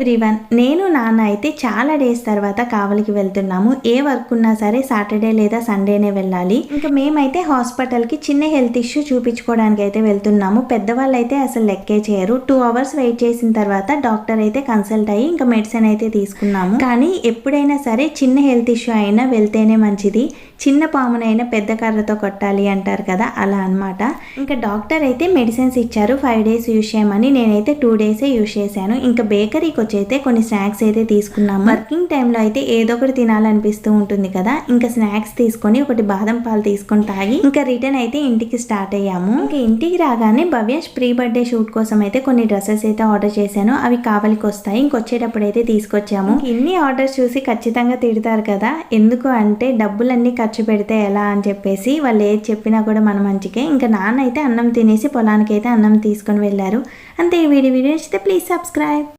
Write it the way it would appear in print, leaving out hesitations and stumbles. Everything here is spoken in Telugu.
ఎవ్రీవన్, నేను నాన్న అయితే చాలా డేస్ తర్వాత కావలికి వెళ్తున్నాము. ఏ వర్క్ ఉన్నా సరే సాటర్డే లేదా సండేనే వెళ్ళాలి. ఇంకా మేమైతే హాస్పిటల్కి చిన్న హెల్త్ ఇష్యూ చూపించుకోవడానికి అయితే వెళ్తున్నాము. పెద్దవాళ్ళు అయితే అసలు లెక్కే చేయరు. 2 hours వెయిట్ చేసిన తర్వాత డాక్టర్ అయితే కన్సల్ట్ అయ్యి ఇంకా మెడిసిన్ అయితే తీసుకున్నాము. కానీ ఎప్పుడైనా సరే చిన్న హెల్త్ ఇష్యూ అయినా వెళ్తేనే మంచిది. చిన్న పామునైనా పెద్ద కర్రతో కొట్టాలి అంటారు కదా, అలా అనమాట. ఇంకా డాక్టర్ అయితే మెడిసిన్స్ ఇచ్చారు 5 days యూజ్ చేయమని. నేనైతే 2 days యూజ్ చేశాను. ఇంకా బేకరీకి వచ్చి అయితే కొన్ని స్నాక్స్ అయితే తీసుకున్నాము. వర్కింగ్ టైంలో అయితే ఏదో ఒకటి తినాలనిపిస్తూ ఉంటుంది కదా, ఇంకా స్నాక్స్ తీసుకొని ఒకటి బాదం పాలు తీసుకొని తాగి ఇంకా రిటర్న్ అయితే ఇంటికి స్టార్ట్ అయ్యాము. ఇంకా ఇంటికి రాగానే భవ్యాష్ ప్రీ బర్త్డే షూట్ కోసం అయితే కొన్ని డ్రెస్సెస్ అయితే ఆర్డర్ చేశాను. అవి కావలికి వస్తాయి. ఇంకొచ్చేటప్పుడు అయితే తీసుకొచ్చాము. ఇన్ని ఆర్డర్స్ చూసి ఖచ్చితంగా తిడతారు కదా, ఎందుకు అంటే డబ్బులన్నీ ఖర్చు పెడితే ఎలా అని చెప్పేసి. వాళ్ళు ఏది చెప్పినా కూడా మన మంచికే. ఇంకా నాన్న అయితే అన్నం తినేసి పొలానికి అయితే అన్నం తీసుకొని వెళ్ళారు. అంతే. ఈ వీడియో నచ్చితే ప్లీజ్ సబ్స్క్రైబ్.